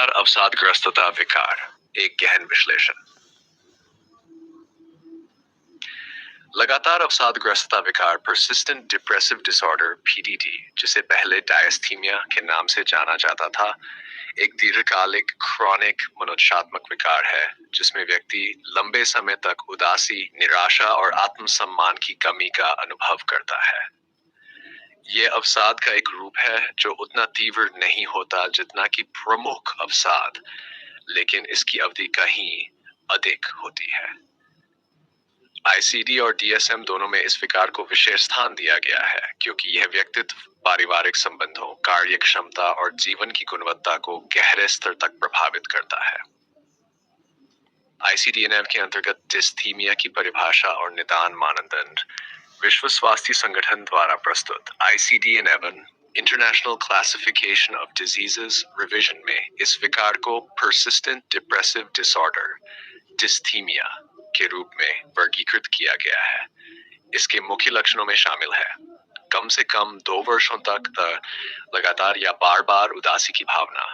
लगातार अवसादग्रस्तता विकार, एक गहन विश्लेषण। लगातार अवसादग्रस्तता विकार persistent depressive disorder PDD, जिसे पहले डायस्थीमिया के नाम से जाना जाता था, एक दीर्घकालिक क्रॉनिक मनोदशात्मक विकार है जिसमें व्यक्ति लंबे समय तक उदासी, निराशा और आत्मसम्मान की कमी का अनुभव करता है। ये अवसाद का एक रूप है जो उतना तीव्र नहीं होता जितना कि प्रमुख अवसाद, लेकिन इसकी अवधि कहीं अधिक होती है। आईसीडी और डीएसएम दोनों में इस विकार को विशेष स्थान दिया गया है क्योंकि यह व्यक्तित्व, पारिवारिक संबंधों, कार्य क्षमता और जीवन की गुणवत्ता को गहरे स्तर तक प्रभावित करता है। आईसीडी-एनएव के अंतर्गत डिस्थीमिया की परिभाषा और निदान मानदंड विश्व स्वास्थ्य संगठन द्वारा प्रस्तुत ICD-11 international classification of diseases revision में इस विकार को persistent depressive disorder डिस्थीमिया के रूप में वर्गीकृत किया गया है। इसके मुख्य लक्षणों में शामिल है कम से कम 2 वर्षों तक लगातार या बार बार उदासी की भावना,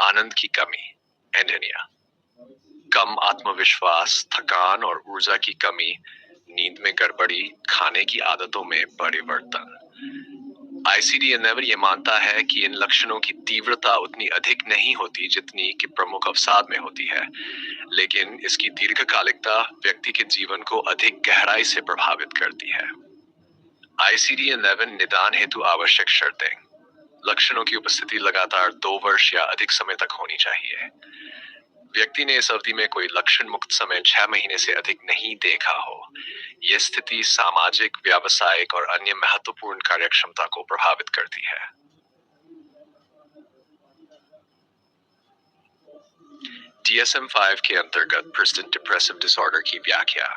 आनंद की कमी, एंडोनिया, कम आत्मविश्वास, थकान और ऊर्जा की कमी, नींद में गड़बड़ी, खाने की आदतों में परिवर्तन। ICD-11 ये मानता है कि इन लक्षणों की तीव्रता उतनी अधिक नहीं होती जितनी कि प्रमुख अवसाद में होती है, लेकिन इसकी दीर्घकालिकता व्यक्ति के जीवन को अधिक गहराई से प्रभावित करती है। ICD-11 निदान हेतु आवश्यक शर्तें: लक्षणों की उपस्थिति लगातार 2 वर्ष या अधिक समय तक होनी चाहिए। व्यक्ति ने इस अवधि में कोई लक्षण मुक्त समय 6 महीने से अधिक नहीं देखा हो। यह स्थिति सामाजिक, व्यावसायिक और अन्य महत्वपूर्ण कार्यक्षमता को प्रभावित करती है। DSM-5 के अंतर्गत persistent depressive disorder की व्याख्या।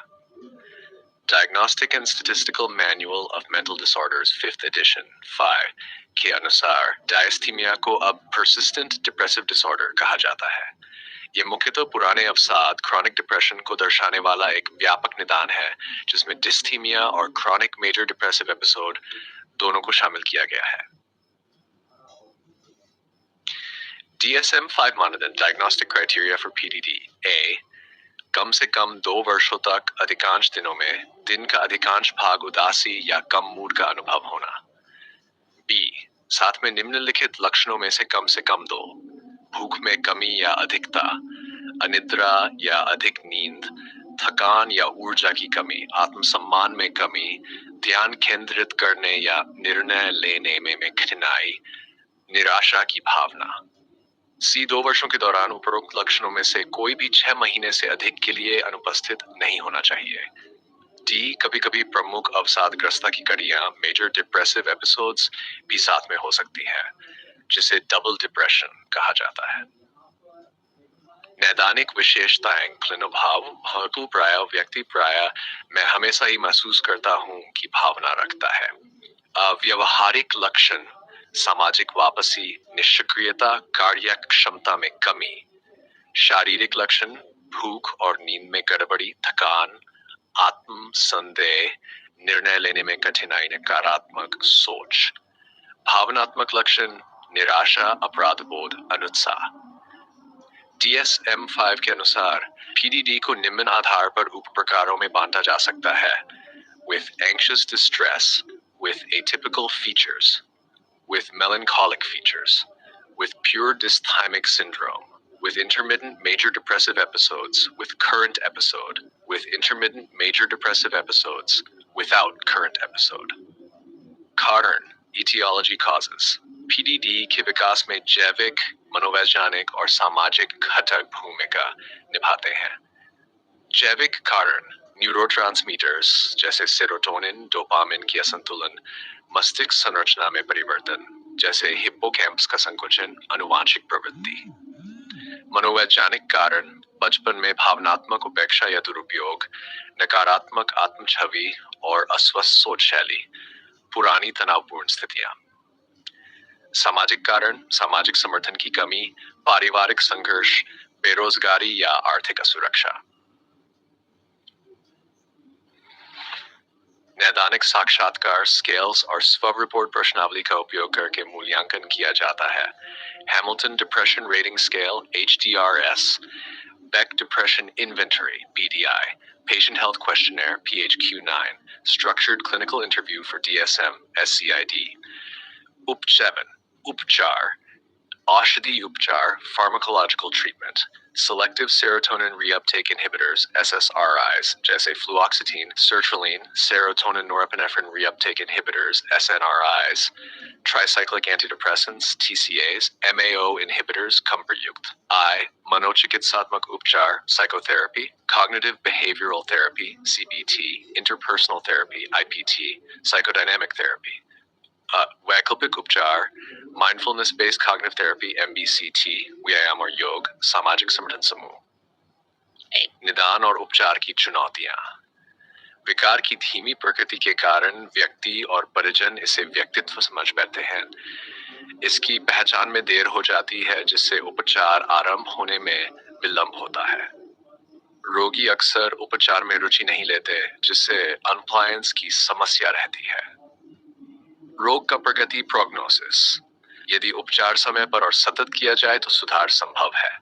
Diagnostic and Statistical Manual of Mental Disorders 5th edition 5 के अनुसार डायस्थीमिया को अब persistent depressive disorder कहा जाता है। यह मुख्यतः पुराने अवसाद, क्रॉनिक डिप्रेशन को दर्शाने वाला एक व्यापक निदान है जिसमें डिस्थीमिया और क्रॉनिक मेजर डिप्रेसिव एपिसोड दोनों को शामिल किया गया है। DSM-5 मानदंड diagnostic criteria for PDD: A, कम से कम 2 वर्षों तक अधिकांश दिनों में दिन का अधिकांश भाग उदासी या कम मूड का अनुभव होना। B, साथ में निम्नलिखित लक्षणों में से कम 2: भूख में कमी या अधिकता, अनिद्रा या अधिक नींद, थकान या ऊर्जा की कमी, आत्मसम्मान में कमी, ध्यान केंद्रित करने या निर्णय लेने में कठिनाई, निराशा की भावना। C, 2 वर्षों के दौरान उपरोक्त लक्षणों में से कोई भी 6 महीने से अधिक के लिए अनुपस्थित नहीं होना चाहिए। D, कभी-कभी प्रमुख अवसादग्रस्तता की कड़ियां, मेजर डिप्रेसिव एपिसोड्स भी साथ में हो सकती है, जिसे डबल डिप्रेशन कहा जाता है। नैदानिक विशेषताएं: क्लिनोभाव प्राय व्यक्ति मैं हमेशा ही महसूस करता हूं कि भावना रखता है। व्यवहारिक लक्षण: सामाजिक वापसी, निष्क्रियता, कार्य क्षमता में कमी। शारीरिक लक्षण: भूख और नींद में गड़बड़ी, थकान, आत्म संदेह, निर्णय लेने में कठिनाई, नकारात्मक सोच। भावनात्मक लक्षण: निराशा, अपराधबोध, अनुत्साह। DSM-5 के अनुसार PDD को निम्न आधार पर उप प्रकारों में बांटा जा सकता है: with anxious distress, with atypical features, with melancholic features, with pure dysthymic syndrome, with intermittent major depressive episodes, with current episode, with intermittent major depressive episodes, without current episode। कारण, etiology causes: PDD के विकास में जैविक, मनोवैज्ञानिक और सामाजिक घटक भूमिका निभाते हैं। जैविक कारण: न्यूरोट्रांसमीटर्स जैसे सेरोटोनिन, डोपामिन की असंतुलन, मस्तिष्क संरचना में परिवर्तन जैसे हिप्पोकैम्पस का संकुचन, आनुवंशिक प्रवृत्ति। मनोवैज्ञानिक कारण: बचपन में भावनात्मक उपेक्षा या दुरुपयोग, नकारात्मक आत्मछवि और अस्वस्थ सोच शैली, पुरानी तनावपूर्ण स्थितियां। सामाजिक कारण: सामाजिक समर्थन की कमी, पारिवारिक संघर्ष, बेरोजगारी या आर्थिक असुरक्षा। नैदानिक साक्षात्कार स्केल्स और स्व रिपोर्ट प्रश्नावली का उपयोग करके मूल्यांकन किया जाता है। Hamilton depression rating scale HDRS, Beck Depression Inventory BDI, Patient Health Questionnaire PHQ-9, Structured Clinical Interview for DSM SCID. Up7, Upchar, औषधि उपचार, pharmacological treatment, selective serotonin reuptake inhibitors SSRIs जैसे fluoxetine, sertraline, serotonin norepinephrine reuptake inhibitors SNRIs, tricyclic antidepressants TCAs, MAO inhibitors कम प्रयुक्त. I. मनोचिकित्सात्मक उपचार psychotherapy, cognitive behavioral therapy CBT, interpersonal therapy IPT, psychodynamic therapy. वैकल्पिक उपचार mindfulness based cognitive therapy MBCT, व्यायाम और योग, सामाजिक समर्थन समूह. निदान और उपचार की चुनौतियां. विकार की धीमी प्रकृति के कारण व्यक्ति और परिजन इसे व्यक्तित्व समझ बैठते हैं. इसकी पहचान में देर हो जाती है जिससे उपचार आरंभ होने में विलंब होता है. रोगी अक्सर उपचार में रुचि नहीं लेते जिससे अनप्लायंस की समस्या रहती है. रोग का प्रगति प्रोग्नोसिस. यदि उपचार समय पर और सतत किया जाए तो सुधार संभव है.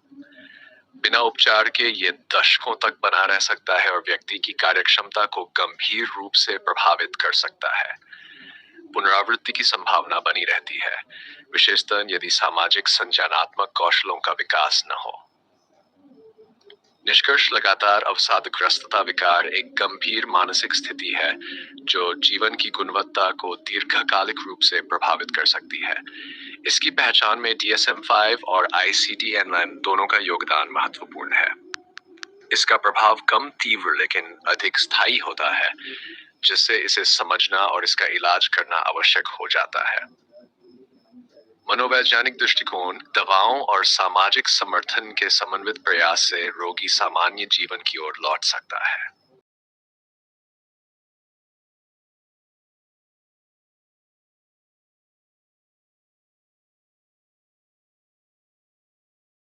बिना उपचार के ये दशकों तक बना रह सकता है और व्यक्ति की कार्यक्षमता को गंभीर रूप से प्रभावित कर सकता है. पुनरावृत्ति की संभावना बनी रहती है, विशेषतः यदि सामाजिक संज्ञानात्मक कौशलों का विकास न हो. निष्कर्ष लगातार अवसादग्रस्तता विकार एक गंभीर मानसिक स्थिति है जो जीवन की गुणवत्ता को दीर्घकालिक रूप से प्रभावित कर सकती है. इसकी पहचान में DSM-5 और ICD-9 दोनों का योगदान महत्वपूर्ण है. इसका प्रभाव कम तीव्र लेकिन अधिक स्थायी होता है, जिससे इसे समझना और इसका इलाज करना आवश्यक हो जाता है. मनोवैज्ञानिक दृष्टिकोण, दवाओं और सामाजिक समर्थन के समन्वित प्रयास से रोगी सामान्य जीवन की ओर लौट सकता है.